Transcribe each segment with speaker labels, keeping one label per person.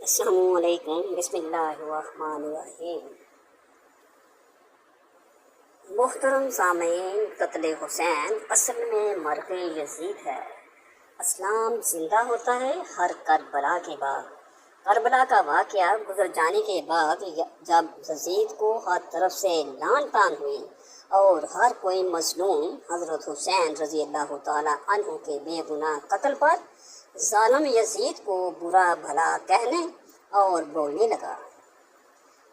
Speaker 1: السلام علیکم، بسم اللہ الرحمن الرحیم۔ محترم سامعین، قتل حسین اصل میں مرگ یزید ہے۔ اسلام زندہ ہوتا ہے ہر کربلا کے بعد۔ کربلا کا واقعہ گزر جانے کے بعد جب یزید کو ہر طرف سے لعن طعن ہوئی اور ہر کوئی مظلوم حضرت حسین رضی اللہ تعالیٰ عنہ کے بے گناہ قتل پر ظالم یزید کو برا بھلا کہنے اور بولنے لگا،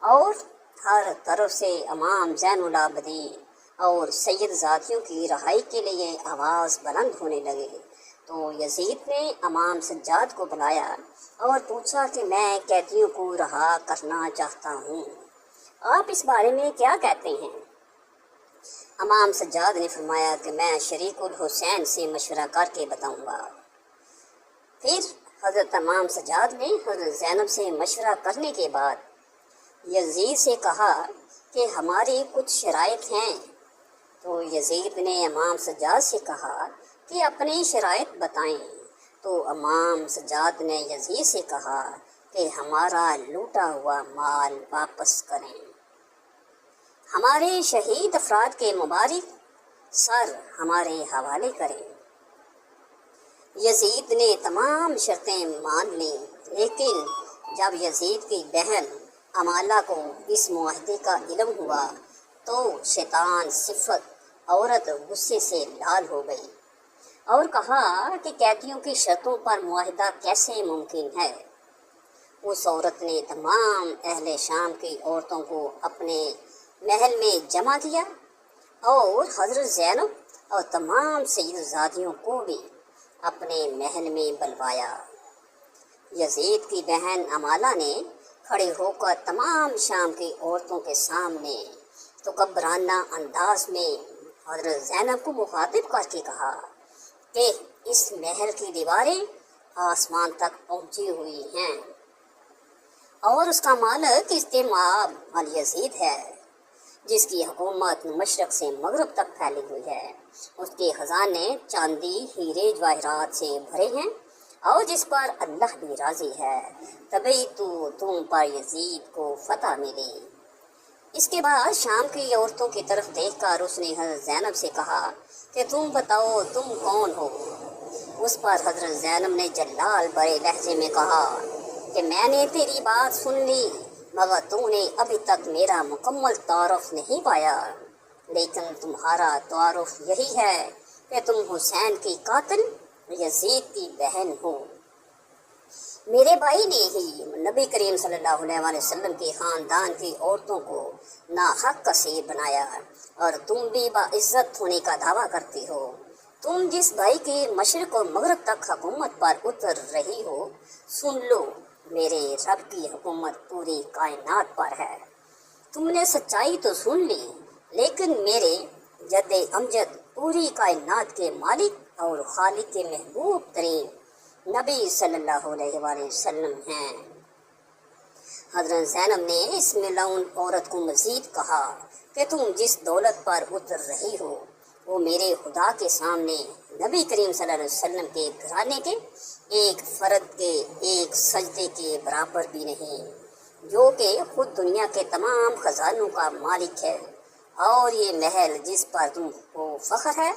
Speaker 1: اور ہر طرف سے امام زین العابدین اور سید ذاتیوں کی رہائی کے لیے آواز بلند ہونے لگے، تو یزید نے امام سجاد کو بلایا اور پوچھا کہ میں قیدیوں کو رہا کرنا چاہتا ہوں، آپ اس بارے میں کیا کہتے ہیں؟ امام سجاد نے فرمایا کہ میں شریک الحسین سے مشورہ کر کے بتاؤں گا۔ پھر حضرت امام سجاد نے حضرت زینب سے مشورہ کرنے کے بعد یزید سے کہا کہ ہماری کچھ شرائط ہیں، تو یزید نے امام سجاد سے کہا کہ اپنی شرائط بتائیں، تو امام سجاد نے یزید سے کہا کہ ہمارا لوٹا ہوا مال واپس کریں، ہمارے شہید افراد کے مبارک سر ہمارے حوالے کریں۔ یزید نے تمام شرطیں مان لیں، لیکن جب یزید کی بہن امالہ کو اس معاہدے کا علم ہوا تو شیطان صفت عورت غصے سے لال ہو گئی اور کہا کہ قیدیوں کی شرطوں پر معاہدہ کیسے ممکن ہے۔ اس عورت نے تمام اہل شام کی عورتوں کو اپنے محل میں جمع کیا اور حضرت زینب اور تمام سید زادیوں کو بھی اپنے محل میں بلوایا۔ یزید کی بہن امالہ نے کھڑے ہو کر تمام شام کی عورتوں کے سامنے تکبرانہ انداز میں حضرت زینب کو مخاطب کر کے کہا کہ اس محل کی دیواریں آسمان تک پہنچی ہوئی ہیں اور اس کا مالک استعمال الیزید ہے، جس کی حکومت مشرق سے مغرب تک پھیلی ہوئی ہے، اس کے خزانے چاندی ہیرے جواہرات سے بھرے ہیں اور جس پر اللہ بھی راضی ہے، تبھی تو تم پر یزید کو فتح ملی۔ اس کے بعد شام کی عورتوں کی طرف دیکھ کر اس نے حضرت زینب سے کہا کہ تم بتاؤ تم کون ہو؟ اس پر حضرت زینب نے جلال بڑے لہجے میں کہا کہ میں نے تیری بات سن لی، مگر تم نے ابھی تک میرا مکمل تعارف نہیں پایا، لیکن تمہارا تعارف یہی ہے کہ تم حسین کی قاتل یزید کی بہن ہو۔ میرے بھائی نے ہی نبی کریم صلی اللہ علیہ وسلم کے خاندان کی عورتوں کو ناحق اسیر بنایا اور تم بھی باعزت ہونے کا دعویٰ کرتی ہو۔ تم جس بھائی کی مشرق و مغرب تک حکومت پر اتر رہی ہو، سن لو میرے رب کی حکومت پوری کائنات پر ہے۔ تم نے سچائی تو سن لی، لیکن میرے جد امجد پوری کائنات کے مالک اور خالق کے محبوب ترین نبی صلی اللہ علیہ وآلہ وسلم ہیں۔ حضرت زینب نے اس ملعون عورت کو مزید کہا کہ تم جس دولت پر اتر رہی ہو وہ میرے خدا کے سامنے نبی کریم صلی اللہ علیہ وسلم کے گھرانے کے ایک فرد کے ایک سجدے کے برابر بھی نہیں، جو کہ خود دنیا کے تمام خزانوں کا مالک ہے، اور یہ محل جس پر تم کو فخر ہے،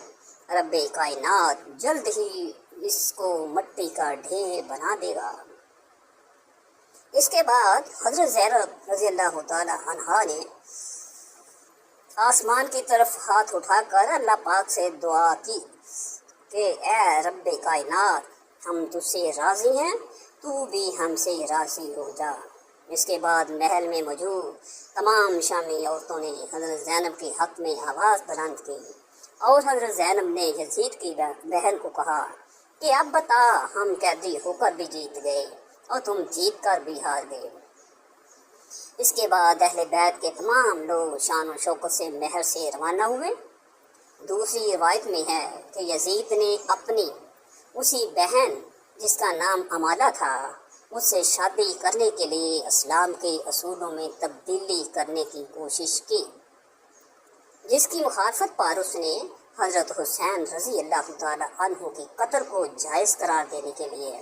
Speaker 1: رب کائنات جلد ہی اس کو مٹی کا ڈھیر بنا دے گا۔ اس کے بعد حضرت زینب رضی اللہ تعالی عنہا نے آسمان کی طرف ہاتھ اٹھا کر اللہ پاک سے دعا کی کہ اے رب کائنات، ہم تجھ سے راضی ہیں، تو بھی ہم سے راضی ہو جا۔ اس کے بعد محل میں موجود تمام شامی عورتوں نے حضرت زینب کے حق میں آواز بلند کی، اور حضرت زینب نے یزید کی بہن کو کہا کہ اب بتا، ہم قیدی ہو کر بھی جیت گئے اور تم جیت کر بھی ہار گئے۔ اس کے بعد اہل بیت کے تمام لوگ شان و شوکت سے محل سے روانہ ہوئے۔ دوسری روایت میں ہے کہ یزید نے اپنی اسی بہن جس کا نام امالہ تھا اس سے شادی کرنے کے لیے اسلام کے اصولوں میں تبدیلی کرنے کی کوشش کی، جس کی مخالفت پر اس نے حضرت حسین رضی اللہ تعالی عنہ کے قتل کو جائز قرار دینے کے لیے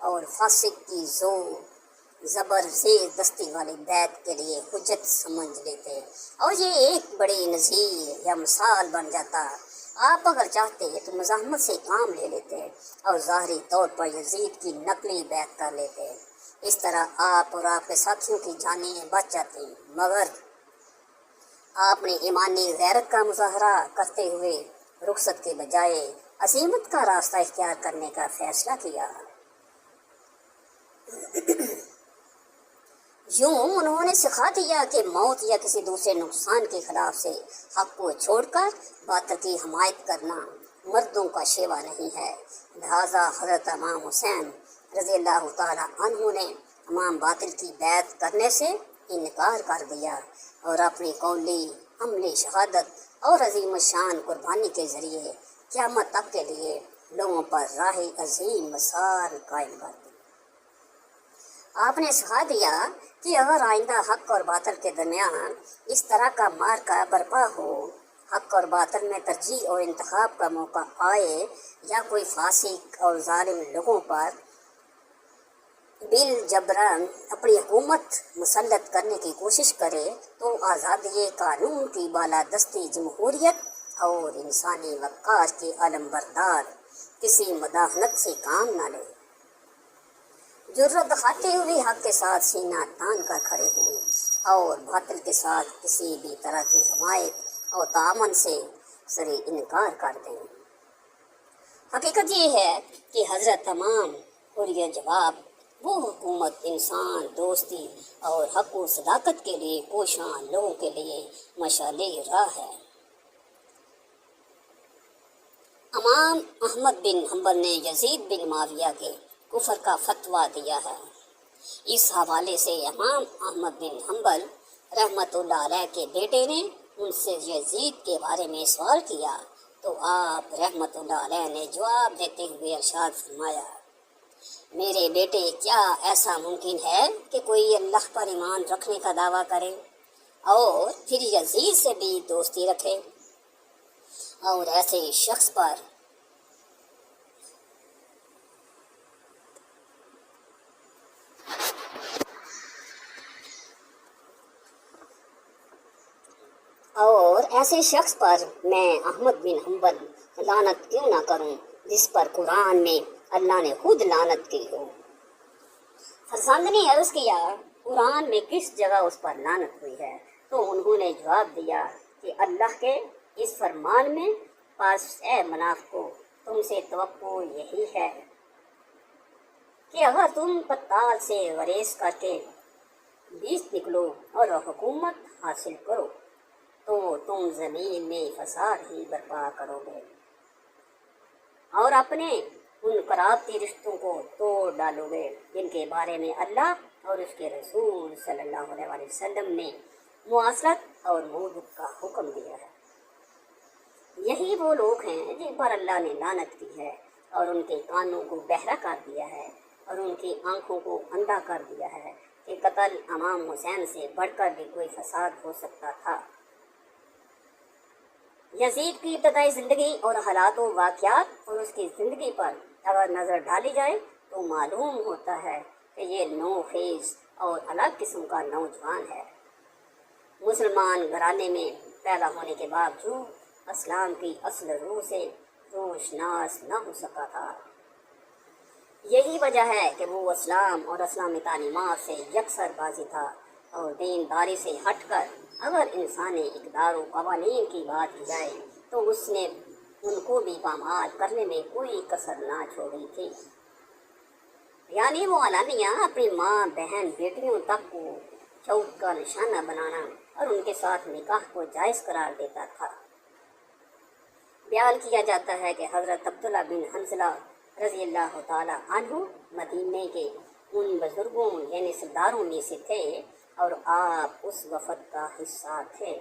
Speaker 1: اور فاسق کی زور زبر زیر دستی والی بیعت کے لیے حجت سمجھ لیتے، اور یہ ایک بڑی نظیر یا مثال بن جاتا۔ آپ اگر چاہتے تو مزاحمت سے کام لے لیتے اور ظاہری طور پر یزید کی نقلی بیعت کر لیتے، اس طرح آپ اور آپ کے ساتھیوں کی جانیں بچ جاتی، مگر آپ نے ایمانی غیرت کا مظاہرہ کرتے ہوئے رخصت کے بجائے عزیمت کا راستہ اختیار کرنے کا فیصلہ کیا۔ یوں انہوں نے سکھا دیا کہ موت یا کسی دوسرے نقصان کے خلاف سے حق کو چھوڑ کر باطل کی حمایت کرنا مردوں کا شیوا نہیں ہے۔ لہٰذا حضرت امام حسین رضی اللہ تعالی عنہ نے امام باطل کی بیعت کرنے سے انکار کر دیا اور اپنی قولی عملی شہادت اور عظیم الشان قربانی کے ذریعے قیامت تک کے لیے لوگوں پر راہ عظیم مسار قائم کر دی۔ آپ نے سکھا دیا کہ اگر آئندہ حق اور باطل کے درمیان اس طرح کا معرکہ برپا ہو، حق اور باطل میں ترجیح اور انتخاب کا موقع آئے یا کوئی فاسق اور ظالم لوگوں پر بالجبران اپنی حکومت مسلط کرنے کی کوشش کرے، تو آزادی قانون کی بالادستی جمہوریت اور انسانی وقار کے علم بردار کسی مداحنت سے کام نہ لے، جرأت دکھاتے ہوئے حق کے ساتھ سینہ تان کر کھڑے ہوں اور باطل کے ساتھ کسی بھی طرح کی حمایت اور تعاون سے سرِ انکار کر دیں۔ حقیقت یہ ہے کہ حضرت امام حریہ جواب وہ حکومت انسان دوستی اور حق و صداقت کے لیے کوشاں لوگوں کے لیے مشعل راہ ہے۔ امام احمد بن حنبل نے یزید بن معاویہ کے کفر کا فتویٰ دیا ہے۔ اس حوالے سے امام احمد بن حنبل رحمۃ اللہ علیہ کے بیٹے نے ان سے یزید کے بارے میں سوال کیا، تو آپ رحمۃ اللہ علیہ نے جواب دیتے ہوئے ارشاد فرمایا، میرے بیٹے، کیا ایسا ممکن ہے کہ کوئی اللہ پر ایمان رکھنے کا دعویٰ کرے اور پھر یزید سے بھی دوستی رکھے، اور ایسے شخص پر میں احمد بن حنبل لعنت کیوں نہ کروں جس پر قرآن میں اللہ نے خود لعنت کی ہو؟ فرزند نے عرض کیا، قرآن میں کس جگہ اس پر لعنت ہوئی ہے؟ تو انہوں نے جواب دیا کہ اللہ کے اس فرمان میں، پس اے منافقو، تم سے توقع یہی ہے کہ اگر تم پتال سے گریز کر کے بیچ نکلو اور حکومت حاصل کرو تو تم زمین میں فساد ہی برپا کرو گے اور اپنے ان قرابتی رشتوں کو توڑ ڈالو گے جن کے بارے میں اللہ اور اس کے رسول صلی اللہ علیہ وسلم نے مواصلت اور موجود کا حکم دیا ہے۔ یہی وہ لوگ ہیں جن پر اللہ نے لعنت کی ہے اور ان کے کانوں کو بہرا کر دیا ہے اور ان کی آنکھوں کو اندھا کر دیا ہے کہ قتل امام حسین سے بڑھ کر بھی کوئی فساد ہو سکتا تھا۔ یزید کی ابتدائی زندگی اور حالات و واقعات اور اس کی زندگی پر اگر نظر ڈالی جائے تو معلوم ہوتا ہے کہ یہ نوخیز اور الگ قسم کا نوجوان ہے۔ مسلمان گھرانے میں پیدا ہونے کے باوجود اسلام کی اصل روح سے روشناس نہ ہو سکا تھا۔ یہی وجہ ہے کہ وہ اسلام اور اسلامی تعلیمات سے یکسر بازی تھا اور دینداری سے ہٹ کر اگر انسانی اقدار و قوانین کی بات کی جائے تو اس نے ان کو بھی پامال کرنے میں کوئی کسر نہ چھوڑی تھی۔ یعنی وہ علانیہ اپنی ماں، بہن، بیٹیوں تک کو چوٹ کا نشانہ بنانا اور ان کے ساتھ نکاح کو جائز قرار دیتا تھا۔ بیان کیا جاتا ہے کہ حضرت عبداللہ بن حنظلہ رضی اللہ تعالی عنہ مدینے کے ان بزرگوں یعنی سرداروں میں سے تھے اور آپ اس وفد کا حصہ تھے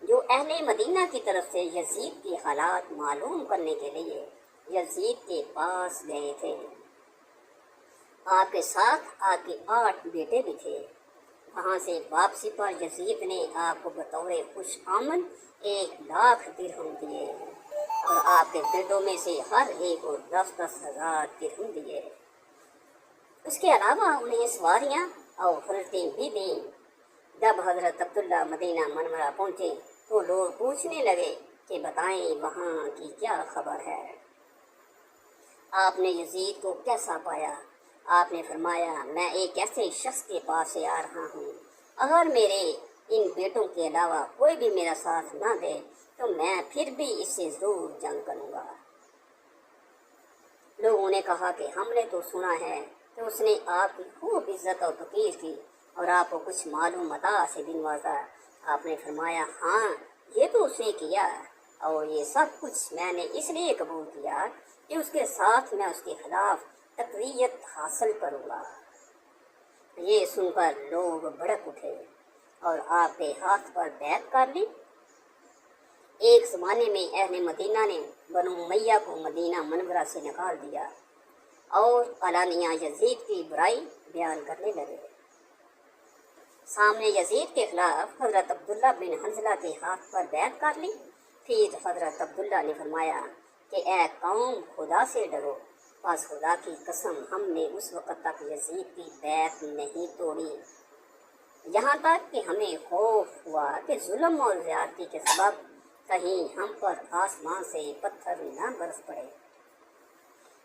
Speaker 1: جو اہل مدینہ کی طرف سے یزید کی حالات معلوم کرنے کے لیے یزید کے پاس گئے تھے۔ آپ کے ساتھ آپ کے 8 بیٹے بھی تھے۔ وہاں سے واپسی پر یزید نے آپ کو بطور خوش آمد 1,00,000 درہم دیے اور آپ کے بیٹوں میں سے ہر ایک کو 10,000 درہم دیے۔ اس کے علاوہ انہیں سواریاں اور خلطیں بھی دیں۔ جب حضرت عبداللہ مدینہ منورہ پہنچے تو لوگ پوچھنے لگے کہ بتائیں وہاں کی کیا خبر ہے، آپ نے یزید کو کیسا پایا؟ آپ نے فرمایا میں ایک ایسے شخص کے پاس سے آ رہا ہوں، اگر میرے ان بیٹوں کے علاوہ کوئی بھی میرا ساتھ نہ دے تو میں پھر بھی اس سے ضرور جنگ کروں گا۔ لوگوں نے کہا کہ ہم نے تو سنا ہے کہ اس نے آپ کی خوب عزت اور توقیر کی اور آپ کو کچھ معلوم متاع سے بھی نوازا۔ آپ نے فرمایا ہاں یہ تو اس نے کیا، اور یہ سب کچھ میں نے اس لیے قبول کیا کہ اس کے ساتھ میں اس کے خلاف تقویت حاصل کروں گا۔ یہ سن کر لوگ بھڑک اٹھے اور آپ کے ہاتھ پر بیعت کر لی۔ ایک زمانے میں اہل مدینہ نے بنو امیہ کو مدینہ منورہ سے نکال دیا اور علانیہ یزید کی برائی بیان کرنے لگے۔ سامنے یزید کے خلاف حضرت عبداللہ بن حنظلہ کے ہاتھ پر بیعت کر لی۔ پھر حضرت عبداللہ نے فرمایا کہ اے قوم خدا سے ڈرو، پس خدا کی قسم ہم نے اس وقت تک یزید کی بیعت نہیں توڑی یہاں تک کہ ہمیں خوف ہوا کہ ظلم اور زیادتی کے سبب کہیں ہم پر آسمان سے پتھر نہ برس پڑے۔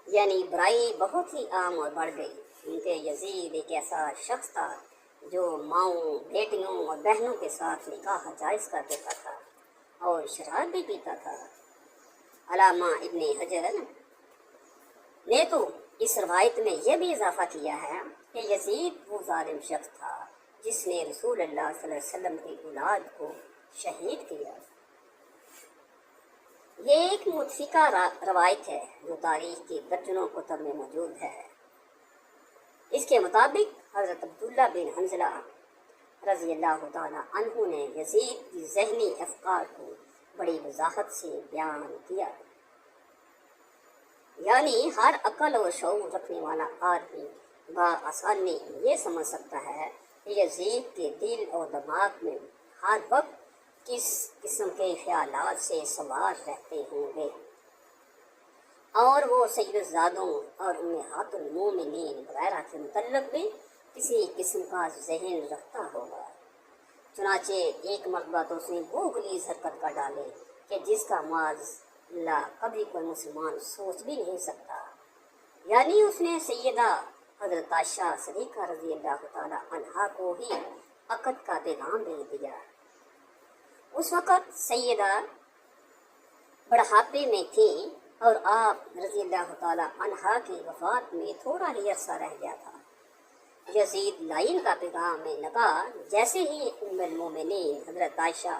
Speaker 1: یعنی برائی بہت ہی عام اور بڑھ گئی، کیونکہ یزید ایک ایسا شخص تھا جو ماؤں، بیٹیوں اور بہنوں کے ساتھ نکاح جائز کر دیتا تھا اور شراب بھی پیتا تھا۔ علامہ ابن حجر نے تو اس روایت میں یہ بھی اضافہ کیا ہے کہ یزید وہ ظالم شخص تھا جس نے رسول اللہ صلی اللہ علیہ وسلم کی اولاد کو شہید کیا۔ یہ ایک متفقہ روایت ہے جو تاریخ کی درجنوں کتب میں موجود ہے۔ اس کے مطابق حضرت عبداللہ بن حنظلہ رضی اللہ تعالیٰ عنہ نے یزید کی ذہنی افکار کو بڑی وضاحت سے بیان کیا۔ یعنی ہر عقل اور شعور رکھنے والا آدمی بآسانی یہ سمجھ سکتا ہے کہ یزید کے دل اور دماغ میں ہر وقت کس قسم کے خیالات سے سوار رہتے ہوں گے، اور وہ سید الزادوں اور امہات المومنین وغیرہ کے متعلق بھی کسی قسم کا ذہن رکھتا ہوگا۔ چنانچہ ایک مرتبہ تو اس نے وہ غلیظ حرکت کر ڈالے کہ جس کا معاذ کبھی کوئی مسلمان سوچ بھی نہیں سکتا۔ یعنی اس نے سیدہ حضرت عائشہ صدیقہ رضی اللہ تعالیٰ عنہا کو ہی عقد کا پیغام بھیج دیا۔ اس وقت سیدہ بڑھاپے میں تھیں اور آپ رضی اللہ تعالیٰ عنہا کی وفات میں تھوڑا ہی عرصہ رہ گیا تھا۔ یزید لائن کا پیغام لگا جیسے ہی ام المومنین حضرت عائشہ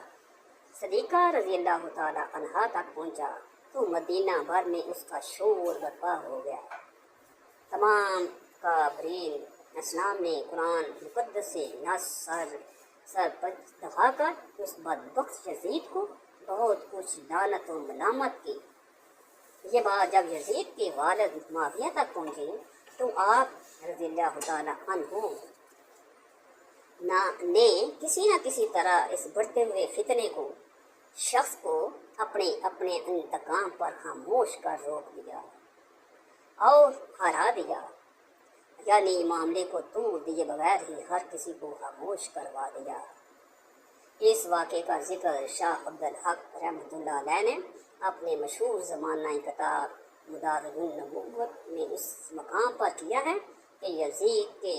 Speaker 1: صدیقہ رضی اللہ تعالیٰ عنہا تک پہنچا تو مدینہ بھر میں اس کا شور برپا ہو گیا۔ تمام کابرین اسلام نے قرآن مقدس سے نص سر دکھا کر اس بدبخت یزید کو بہت کچھ لعنت و ملامت کی۔ یہ بات جب یزید کے والد معاویہ تک پہنچی تو آپ رضی اللہ تعالیٰ عنہ نے کسی نہ کسی طرح اس بڑھتے ہوئے فتنے کو شخص کو اپنے انتقام پر خاموش کر روک دیا اور ہرا دیا، یعنی معاملے کو توڑ دیے بغیر ہی ہر کسی کو خاموش کروا دیا۔ اس واقعے کا ذکر شاہ عبدالحق رحمۃ اللہ علیہ نے اپنے مشہور زمانہ کتاب مدارج النبوت میں اس مقام پر کیا ہے کہ یزید کے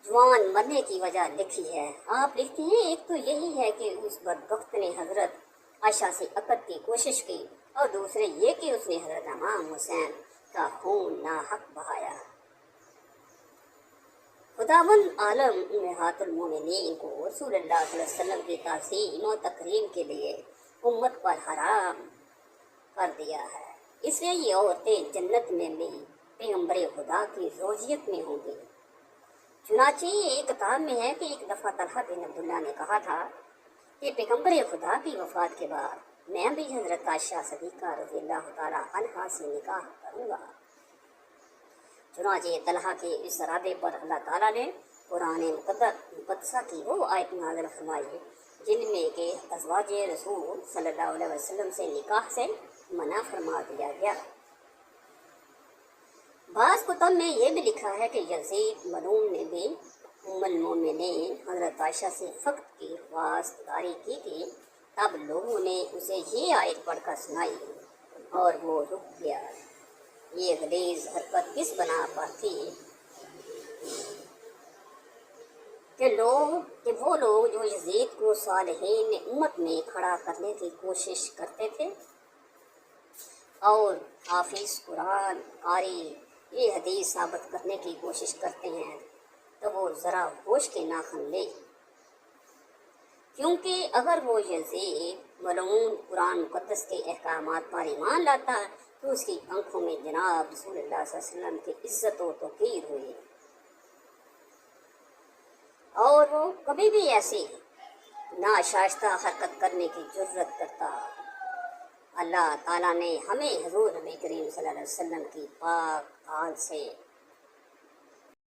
Speaker 1: جوان مرنے کی وجہ لکھی ہے۔ آپ لکھتے ہیں ایک تو یہی ہے کہ اس بدبخت نے حضرت عائشہ سے عقد کی کوشش کی، اور دوسرے یہ کہ اس نے حضرت امام حسین کا خون ناحق بہایا۔ خداوند عالم امہات المومنین کو رسول اللہ صلی اللہ علیہ وسلم کی تعظیم و تکریم کے لیے امت پر حرام کر دیا ہے، اس لیے یہ عورتیں جنت میں بھی پیغمبر خدا کی زوجیت میں ہوں گی۔ چنانچہ ایک کتاب میں ہے کہ ایک دفعہ طلحہ بن عبداللہ نے کہا تھا کہ پیغمبر خدا کی وفات کے بعد میں بھی حضرت عائشہ صدیقہ رضی اللہ تعالیٰ عنہا سے نکاح کروں گا۔ چنانچہ طلحہ کے اس ارادے پر اللہ تعالیٰ نے قرآن مقدسہ کی وہ آیت نازل فرمائی جن میں کہ ازواج رسول صلی اللہ علیہ وسلم سے نکاح سے منع فرما دیا گیا۔ بعض کتب میں یہ بھی لکھا ہے کہ یزید ملعون نے بھی ام المومنین حضرت عائشہ سے فقط کی خواستگاری کی تھی، تب لوگوں نے اسے یہ آیت پڑھ کر سنائی اور وہ رک گیا۔ یہ غلیظ حرکت کس بنا پر تھی کہ وہ لوگ جو یزید کو صالحین امت میں کھڑا کرنے کی کوشش کرتے تھے اور حافظ قرآن قاری یہ حدیث ثابت کرنے کی کوشش کرتے ہیں، تو وہ ذرا ہوش کے ناخن لے، کیونکہ اگر وہ یزید ملعون قرآن مقدس کے احکامات پر ایمان لاتا تو اس کی آنکھوں میں جناب رسول اللہ صلی اللہ علیہ وسلم کی عزت و توقیر ہوئی، اور وہ کبھی بھی ایسی ناشائستہ حرکت کرنے کی جرت کرتا۔ اللہ تعالیٰ نے ہمیں حضور نبی کریم صلی اللہ علیہ وسلم کی پاک آل سے